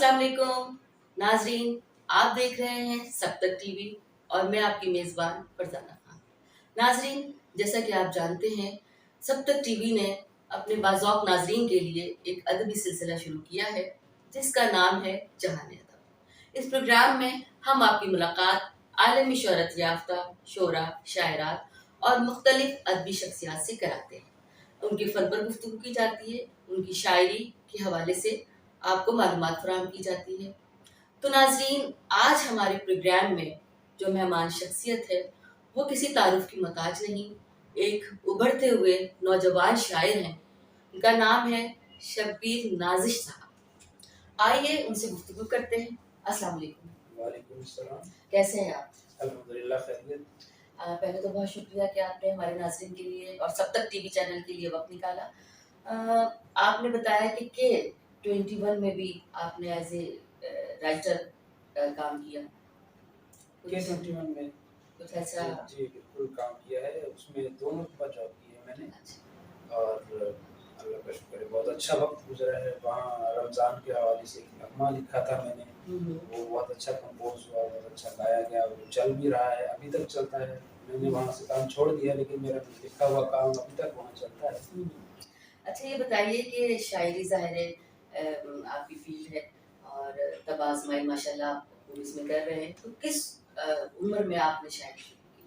अस्सलाम वालेकुम नाजरीन, आप देख रहे हैं सब तक टीवी और मैं आपकी मेज़बान फरजाना खान। नाजरीन, जैसा कि आप जानते हैं, सब तक टीवी ने अपने बाज़ौक़ नाजरीन के लिए एक अदबी सिलसिला शुरू किया है जिसका नाम है जहान अदब। इस प्रोग्राम में हम आपकी मुलाकात आलमी शोहरत याफ्ता शोरा, शायरात और मुख्तलिफ अदबी शख्सियात से कराते हैं। उनके फ़न पर गुफ्तगू की जाती है, उनकी शायरी के हवाले से आपको मालूमात फराहम की जाती है। तो नाजरीन, आज हमारे प्रोग्राम में जो मेहमान शख्सियत है वो किसी तारुफ की मोहताज नहीं, एक उभरते हुए नौजवान शायर हैं। उनका नाम है शब्बीर नाजिश साहब। आइए उनसे गुफ्तगू करते हैं। अस्सलाम वालेकुम। वालेकुम सलाम। कैसे हैं आप? अल्हम्दुलिल्लाह खैरियत। पहले तो बहुत शुक्रिया कि आपने हमारे नाज़रीन के लिए और सब तक टीवी चैनल के लिए वक्त निकाला। आपने बताया कि K21 में भी आपने एज ए राइटर काम किया। K21 में कुछ ऐसा? जी बिल्कुल काम किया है, उसमें 2 मरतबा जॉब की है मैंने। अच्छा। और अल्लाह का शुक्र है बहुत अच्छा वक्त गुजरा है। वहाँ रमज़ान के हवाले से एक नगमा लिखा था मैंने, वो बहुत अच्छा कंपोज हुआ, बहुत अच्छा गाया गया, वो चल भी रहा है, अभी तक चलता है। मैंने वहाँ से काम छोड़ दिया लेकिन मेरा लिखा हुआ काम अभी तक वहाँ चलता है। अच्छा, ये बताइए कि शायरी ज़ाहिर है आपकी फील्ड है और तब आज़माई माशाल्लाह आप इसमें कर रहे हैं, तो किस उम्र में आपने शायरी शुरू की?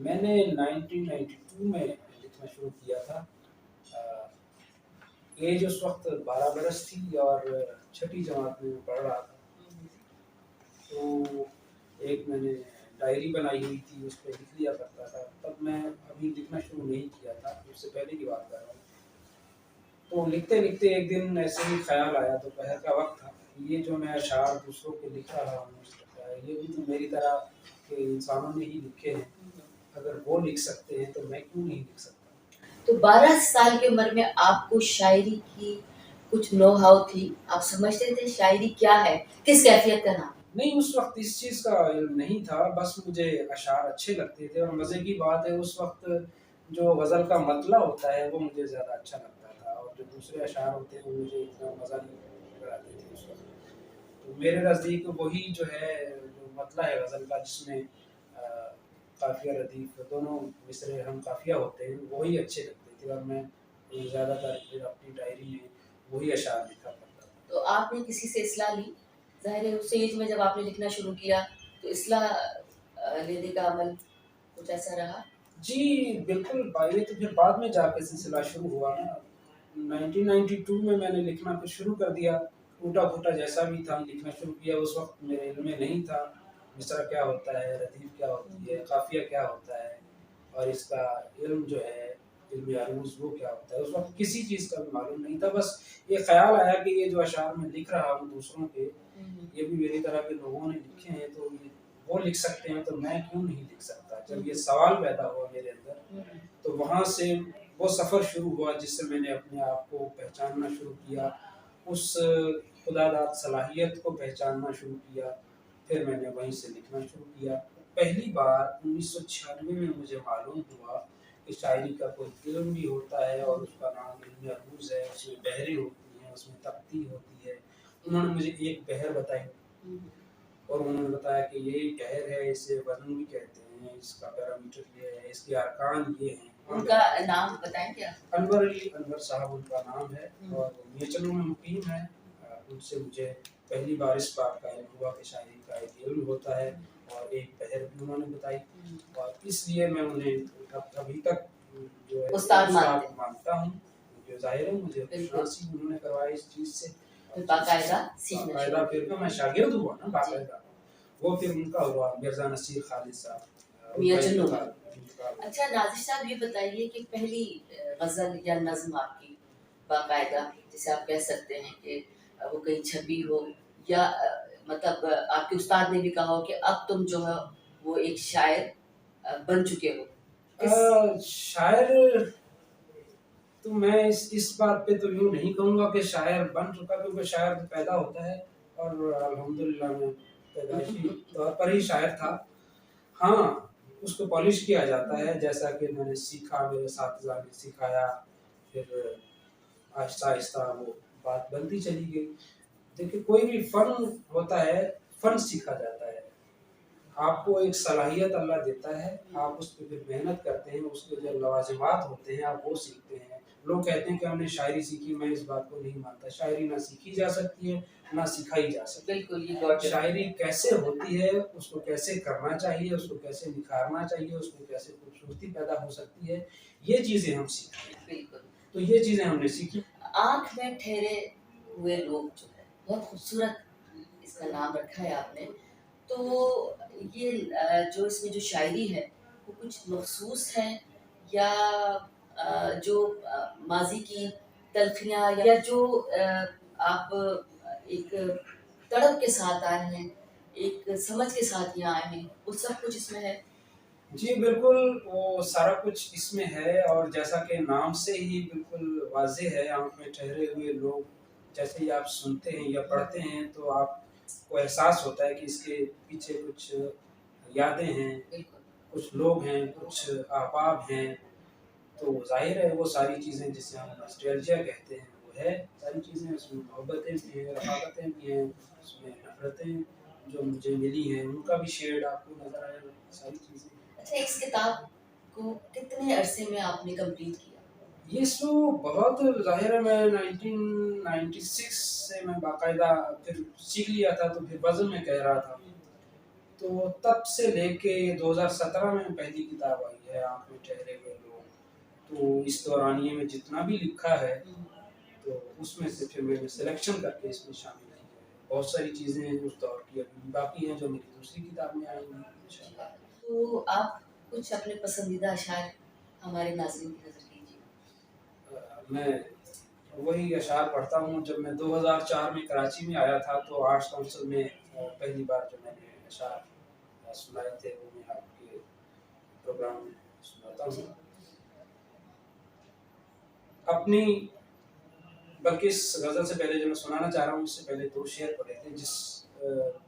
मैंने 1992 में लिखना शुरू किया था। एज उस वक्त 12 बरस थी और छठी जमात में पढ़ रहा था। तो एक मैंने डायरी बनाई हुई थी, उस पर लिख लिया करता था। तब मैं अभी लिखना शुरू नहीं किया था, उससे पहले की बात कर रहा हूँ। तो लिखते लिखते एक दिन ऐसे ही ख्याल आया, दोपहर का वक्त था, ये जो मैं अशार दूसरों के लिख रहा हूँ ये भी तो मेरी तरह के इंसानों ने ही लिखे हैं। अगर वो लिख सकते हैं तो मैं क्यों नहीं लिख सकता। तो 12 साल की उम्र में आपको शायरी की कुछ नो हाउ थी? आप समझते थे शायरी क्या है, किस कैफियत का नाम? नहीं, उस वक्त इस चीज़ का इल्म नहीं था, बस मुझे अशार अच्छे लगते थे। और मज़े की बात है, उस वक्त जो गज़ल का मतला होता है वो मुझे ज़्यादा अच्छा लगता था और जो दूसरे अशार होते हैं वो मुझे इतना मज़ा नहीं कराते थे उस वक्त। तो मेरे नज़दीक वही जो है, जो मतला है गज़ल का, जिसमें काफ़िया रदीफ़ दोनों मिसरे हम काफ़िया होते हैं, वही अच्छे लगते थे और मैं ज़्यादातर फिर अपनी डायरी में वही अशार लिखा करता था। तो आपने किसी से इस्लाह ली? ज़ाहिर है उस एज में जब आपने लिखना शुरू किया तो इस्लाह लेने का अमल कुछ ऐसा रहा? जी बिल्कुल, ये तो फिर बाद में जाके सिलसिला शुरू हुआ ना। 1992 में मैंने लिखना फिर शुरू कर दिया, टूटा-फूटा जैसा भी था लिखना शुरू किया। उस वक्त मेरे इल्म में नहीं था मिसरा क्या होता है, रदीफ क्या होती है, काफ़िया क्या होता है और इसका इल्म जो है, इल्म अरूज़ वो क्या होता है। उस वक्त किसी चीज़ का भी मालूम नहीं था। बस ये ख़्याल आया कि ये जो अशार मैं लिख रहा हूँ दूसरों के, ये भी मेरी तरह के लोगों ने लिखे हैं, तो ये वो लिख सकते हैं तो मैं क्यों नहीं लिख सकता। जब ये सवाल पैदा हुआ मेरे अंदर, तो वहाँ से वो सफ़र शुरू हुआ जिससे मैंने अपने आप को पहचानना शुरू किया, उस खुदादाद सलाहियत को पहचानना शुरू किया। फिर मैंने वहीं से लिखना शुरू किया। पहली बार 1996 में मुझे मालूम हुआ कि शायरी का कोई इल्म भी होता है और उसका नाम इल्म अरूज़ है, उसमें बहरें होती हैं, उसमें तख्ती होती है। उन्होंने मुझे एक बहर बताई और उन्होंने बताया कि ये बहर है, इसे वज़न भी कहते हैं, इसका पैरामीटर ये है, इसके अरकान ये हैं। उनका नाम बताएं क्या? अनवर साहब उनका नाम है और नेचर में मुकीम है। उनसे मुझे पहली बार इस बात का इल्म हुआ कि शायरी का एक इल्म होता है और एक बहर भी उन्होंने बताई और इसलिए मैं उन्हें अभी तक जो है उस्ताद मानता हूँ। जो ज़ाहिर है मुझे खुशनासी उन्होंने करवाई इस चीज़ से, बाकायदा सीखना बाकायदा फिर तो मैं शागिर्द हुआ ना बाकायदा। वो फिर उनका हुआ मिर्ज़ा नसीर खालिद साहब, मियां चन्नू। उनका। अच्छा नाज़िश साहब, ये बताइए कि पहली गज़ल या नज़्म आपकी बाकायदा जिसे आप कह सकते हैं कि वो कहीं छपी हो या मतलब आपके उस्ताद ने भी कहा हो कि अब तुम जो है वो एक शायर बन चुके हो? शायर तो मैं इस बात पे तो यूँ नहीं कहूँगा कि शायर बन चुका, क्योंकि शायर तो पैदा होता है और अल्हम्दुलिल्लाह मैं पैदाइशी तौर पर ही शायर था। हाँ, उसको पॉलिश किया जाता है जैसा कि मैंने सीखा, मेरे साथीज़ा ने सिखाया, फिर आहिस्ता-आहिस्ता वो बात बनती चली गई। देखिए कोई भी फन होता है, फन सीखा जाता है। आपको एक सलाहियत अल्लाह देता है, आप उस पे फिर मेहनत करते हैं, उसके जो लवाज़िमात होते हैं आप वो सीखते हैं। लोग कहते हैं कि हमने शायरी सीखी, मैं इस बात को नहीं मानता। शायरी ना सीखी जा सकती है, ना सिखाई जा सकती है। बिल्कुल, ये गॉट इट। शायरी कैसे होती है, उसको कैसे करना चाहिए, उसको कैसे निखारना चाहिए, उसमें कैसे खूबसूरती पैदा हो सकती है, ये चीज़ें हम सीखते हैं। बिल्कुल। तो ये चीज़ें हमने सीखी। आँख में ठहरे हुए लोग जो है, बहुत खूबसूरत इसका नाम रखा है आपने। तो ये जो इसमें जो शायरी है, वो कुछ मखसूस है या जो माज़ी की तलख़ियाँ या जो आप एक तड़प के साथ आए हैं, एक समझ के साथ यहाँ आए हैं, वो सब कुछ इसमें है? जी, बिल्कुल, वो सारा कुछ इसमें है और जैसा कि नाम से ही बिल्कुल वाज़ेह है, आँख में ठहरे हुए लोग, जैसे ही आप सुनते हैं या पढ़ते हैं तो आपको एहसास होता है कि इसके पीछे कुछ यादें हैं, बिल्कुल। कुछ लोग हैं, कुछ अहबाब हैं, तो ज़ाहिर है वो सारी चीज़ें जिसे हम नॉस्टैल्जिया कहते हैं, वो है। सारी चीज़ें उसमें मोहब्बतें भी हैं, रफ़ाक़तें भी हैं, उसमें नफ़रतें जो मुझे मिली हैं, उनका भी शेड आपको नज़र आएगा, सारी चीज़ें। अच्छा, इस किताब को कितने अरसे में आपने कंप्लीट किया? ये शो बहुत ज़ाहिर है मैं 1996 से मैं बाकायदा फिर सीख लिया था तो फिर वज़न में कह रहा था। तो तब से लेके 2017 में पहली किताब आई है आँख में ठहरे हुए लोग। तो इस दौरानिए में जितना भी लिखा है तो उसमें से फिर मैंने सिलेक्शन करके इसमें शामिल की है। बहुत सारी चीज़ें उस दौर की अभी भी बाकी हैं जो मेरी दूसरी किताब में आएँगी इंशाअल्लाह। तो आप कुछ अपने पसंदीदा अशार हमारे नाज़रीन की नज़र कीजिए। मैं वही अशार पढ़ता हूँ। जब मैं 2004 में कराची में आया था तो आर्ट्स काउंसिल में पहली बार जो मैंने अशार सुनाए थे वो मैं आपके प्रोग्राम में सुनाता हूँ। अपनी बल्कि इस गज़ल से पहले जो मैं सुनाना चाह रहा हूँ उससे पहले 2 शेर पढ़े थे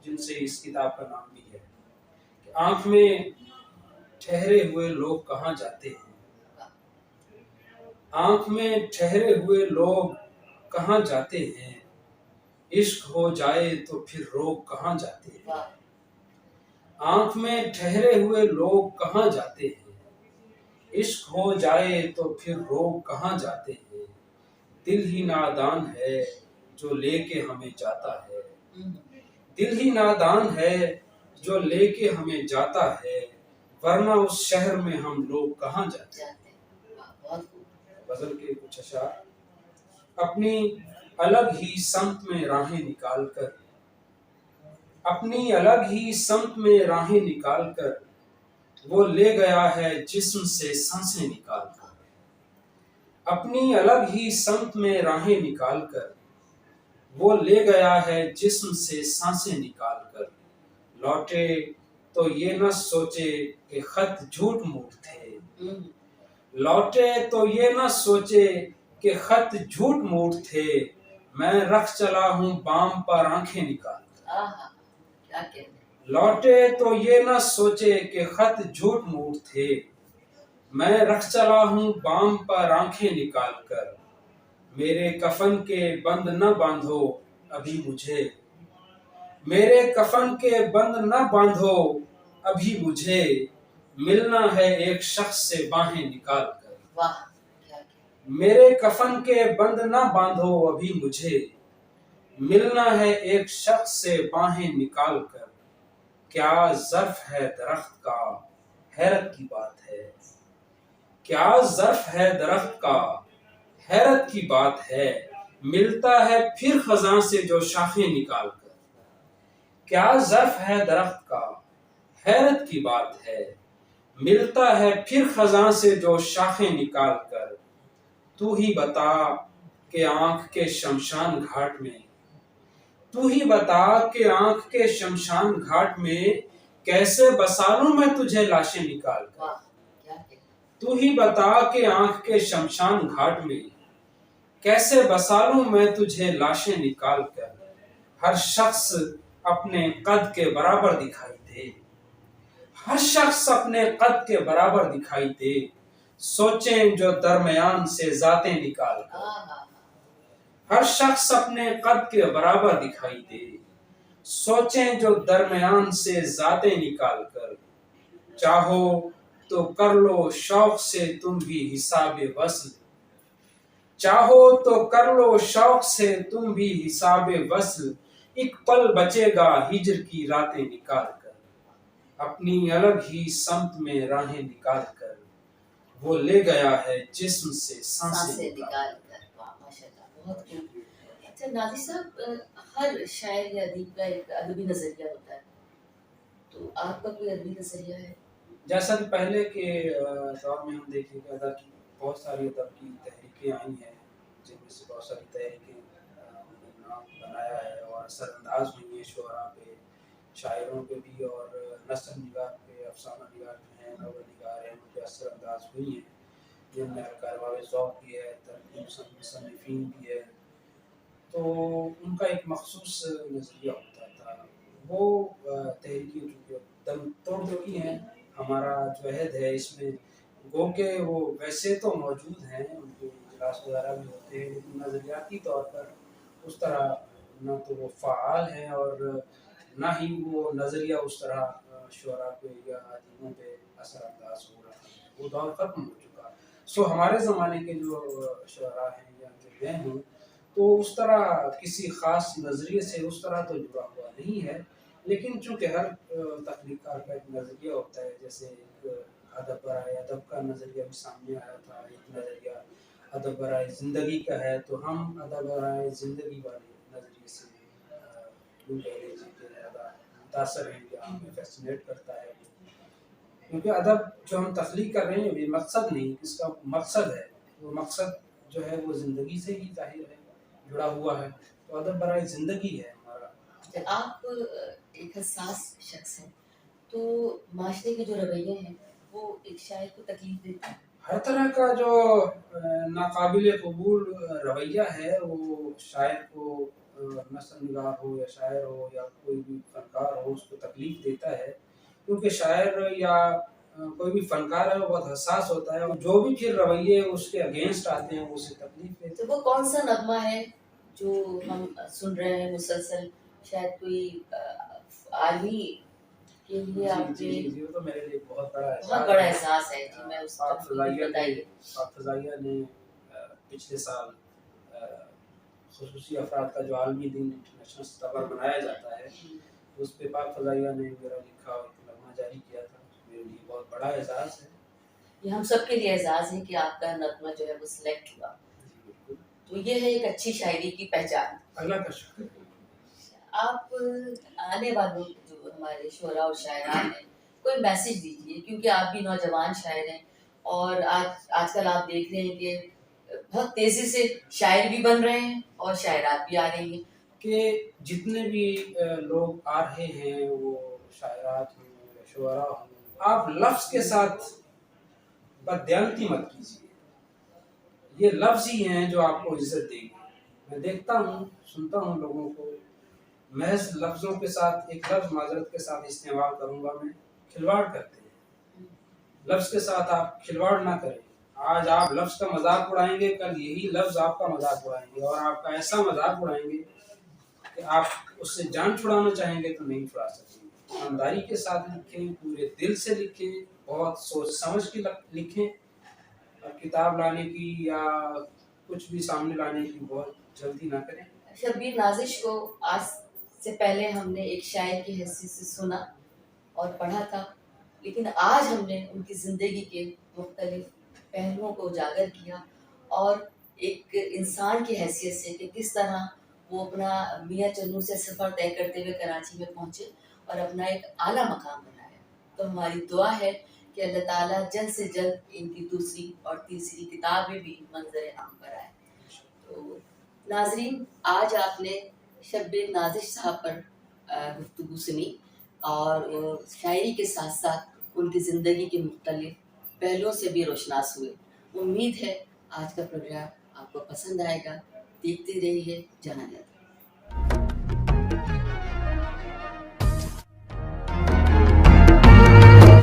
जिनसे इस किताब का नाम भी है कि आँख में ठहरे हुए लोग कहाँ जाते हैं, आँख में ठहरे हुए लोग कहाँ जाते हैं, इश्क हो जाए तो फिर रोग कहाँ जाते हैं। वाह! आँख में ठहरे हुए लोग कहाँ जाते हैं, इश्क हो जाए तो फिर रोग कहाँ जाते हैं। दिल ही नादान है जो लेके हमें जाता है, दिल ही नादान है जो लेके हमें जाता है, वरना उस शहर में हम लोग कहाँ जाते हैं। वाह! बहुत खूब। गज़ल के कुछ अशार। अपनी अलग ही समत में राहें निकाल कर, अपनी अलग ही समत में राहें निकाल कर, वो ले गया है जिस्म से सांसें निकाल कर। अपनी अलग ही समत में राहें निकाल कर, वो ले गया है जिस्म से सांसें निकाल कर। लौटे तो ये न सोचे कि खत झूठ मूठ थे, लौटे तो ये न सोचे कि खत झूठ मूठ थे, मैं रख चला हूँ बाम पर आंखें निकाल। आहा! क्या कहने। लौटे तो ये न सोचे कि खत झूठ मूठ थे, मैं रख चला हूँ बाम पर आंखें निकाल कर। मेरे कफन के बंद न बांधो अभी मुझे, मेरे कफन के बंद न बांधो अभी मुझे, मिलना है एक शख्स से बाहें निकाल कर। वाह! क्या कहने। मेरे कफन के बंद न बांधो अभी मुझे, मिलना है एक शख्स से बाहें निकाल कर। क्या ज़र्फ है दरख्त का, हैरत की बात है, क्या ज़र्फ है दरख्त का, हैरत की बात है, मिलता है फिर खज़ां से जो शाखें निकाल कर। क्या ज़र्फ है दरख्त का, हैरत की बात है, मिलता है फिर खज़ां से जो शाखें निकाल कर। तू ही बता कि आँख के शमशान घाट में, तू ही बता कि आँख के शमशान घाट में, कैसे बसा लूं मैं तुझे लाशें निकाल कर। वाह! क्या कहने। तू ही बता कि आँख के शमशान घाट में, कैसे बसा लूं मैं तुझे लाशें निकाल कर। हर शख्स अपने कद के बराबर दिखाई दे, हर शख्स अपने कद के बराबर दिखाई दे, सोचें जो दरमियान से जातें निकाल कर। आहा! ہر شخص اپنے قد کے برابر دکھائی دے، سوچیں جو درمیان سے ذاتیں نکال کر، چاہو تو کر لو شوق سے تم بھی حساب وصل، چاہو تو کر لو شوق سے تم بھی حساب وصل، ایک پل بچے گا ہجر کی راتیں نکال کر، اپنی الگ ہی سمت میں راہیں نکال کر، وہ لے گیا ہے جسم سے سانسیں نکال کر۔ واہ ماشاء اللہ، بہت خوب۔ اچھا ناظر صاحب، ہر شاعر یا ادیب کا ایک ادبی نظریہ ہوتا ہے، تو آپ کا کوئی ادبی نظریہ ہے؟ جیسا کہ پہلے کے دور میں ہم دیکھیں کہ ادب کی بہت ساری ادب کی تحریکیں آئی ہیں، جن میں سے بہت ساری تحریکیں انہوں نے نام بنایا ہے اور اثر انداز ہوئی ہیں شعراء پہ، شاعروں پہ بھی، اور نثر نگار پہ، افسانہ نگار جو ہیں، ناول نگار ہیں، ان پہ اثر انداز ہوئی ہیں، جن میں کارواں ذوق بھی ہے، ترتیب مصنفین بھی ہے، تو ان کا ایک مخصوص نظریہ ہوتا تھا۔ وہ تحریکیں چونکہ دم توڑ چکی ہیں، ہمارا جو عہد ہے اس میں گو کہ وہ ویسے تو موجود ہیں، ان کے اجلاس وغیرہ بھی ہوتے ہیں، لیکن نظریاتی طور پر اس طرح نہ تو وہ فعال ہیں اور نہ ہی وہ نظریہ اس طرح شعراء پہ یا ادیبوں پہ اثر انداز ہو رہا ہے، وہ دور ختم ہو چکا۔ سو ہمارے زمانے کے جو شعراء ہیں یا جو گئے ہیں، تو اس طرح کسی خاص نظریے سے اس طرح تو جڑا ہوا نہیں ہے، لیکن چونکہ ہر تخلیق کار کا ایک نظریہ ہوتا ہے، جیسے ایک ادب برائے ادب کا نظریہ بھی سامنے آیا تھا، ایک نظریہ ادب برائے زندگی کا ہے، تو ہم ادب برائے زندگی والے نظریے سے یوں کہہ لیجیے کہ زیادہ متاثر ہیں یا ہمیں فیسنیٹ کرتا ہے، کیونکہ ادب جو ہم تخلیق کر رہے ہیں یہ مقصد نہیں، اس کا مقصد ہے، وہ مقصد جو ہے وہ زندگی سے ہی ظاہر ہے، جڑا ہوا ہے، تو ادب برائے زندگی ہے ہمارا۔ آپ ایک حساس شخص ہیں، تو معاشرے کے جو رویے ہیں وہ ایک شاعر کو تکلیف دیتے ہیں؟ ہر طرح کا جو ناقابل قبول رویہ ہے وہ شاعر کو، نثر نگار ہو یا شاعر ہو یا کوئی بھی فنکار ہو، اس کو تکلیف دیتا ہے، کیونکہ شاعر یا کوئی بھی فنکار ہے وہ بہت حساس ہوتا ہے، اور جو بھی پھر رویے اس کے اگینسٹ آتے ہیں وہ اسے تکلیف دیتے تو وہ کون سا نغمہ ہے جو ہم سن رہے ہیں مسلسل، شاید کوئی عالمی کے لیے آپ ہیں۔ نے جی وہ تو میرے لیے بہت بڑا بہت بڑا احساس ہے جی، میں اس پاک پر فضائیہ نے بتائیے۔ پاک فضائیہ نے پچھلے سال خصوصی افراد کا جو عالمی دن انٹرنیشنل سطح پر منایا جاتا ہے، اس پہ پاک فضائیہ نے میرا لکھا ایک نغمہ جاری کیا تھا، میرے لیے بہت بڑا اعزاز ہے۔ یہ ہم سب کے لیے اعزاز ہے کہ آپ کا نغمہ جو ہے وہ سلیکٹ ہوا، جی بالکل، تو یہ ہے ایک اچھی شاعری کی پہچان۔ اللہ کا شکر ہے۔ آپ آنے والوں جو ہمارے شعراء اور شاعران ہیں کوئی میسج دیجیے، کیونکہ آپ بھی نوجوان شاعر ہیں اور آج کل آپ دیکھ رہے ہیں کہ بہت تیزی سے شاعر بھی بن رہے ہیں اور شاعرات بھی آ رہی ہیں۔ کہ جتنے بھی لوگ آ رہے ہیں وہ شاعرات ہوں یا شعراء ہوں، آپ لفظ کے ساتھ بددیانتی مت کیجیے، یہ لفظ ہی ہیں جو آپ کو عزت دیں گے۔ میں دیکھتا ہوں، سنتا ہوں لوگوں کو محض لفظوں کے ساتھ، ایک لفظ معذرت کے ساتھ استعمال کروں گا میں، کھلواڑ کرتے ہیں۔ لفظ کے ساتھ آپ کھلواڑ نہ کریں، آج آپ لفظ کا مذاق اڑائیں گے، کل یہی لفظ آپ کا مذاق اڑائیں گے، اور آپ کا ایسا مذاق اڑائیں گے کہ آپ اس سے جان چھڑانا چاہیں گے تو نہیں چھڑا سکیں گے۔ ایمانداری کے ساتھ لکھیں، پورے دل سے لکھیں، بہت سوچ سمجھ کے لکھیں، اور کتاب لانے کی یا کچھ بھی سامنے لانے کی بہت جلدی نہ کریں۔ شبیر نازش کو آج سے پہلے ہم نے ایک شاعر کی حیثیت سے سنا اور پڑھا تھا، لیکن آج ہم نے ان کی زندگی کے مختلف پہلوؤں کو اجاگر کیا، اور ایک انسان کی حیثیت سے کہ کس طرح وہ اپنا میاں چنوں سے سفر طے کرتے ہوئے کراچی میں پہنچے اور اپنا ایک اعلیٰ مقام بنایا۔ تو ہماری دعا ہے کہ اللہ تعالیٰ جلد سے جلد ان کی دوسری اور تیسری کتابیں بھی منظر عام پر آئیں۔ تو ناظرین، آج آپ نے شبیر نازش صاحب پر گفتگو سنی اور شاعری کے ساتھ ساتھ ان کی زندگی کے مختلف پہلوؤں سے بھی روشناس ہوئے۔ امید ہے آج کا پروگرام آپ کو پسند آئے گا، دیکھتے رہیے جہاں جاتا۔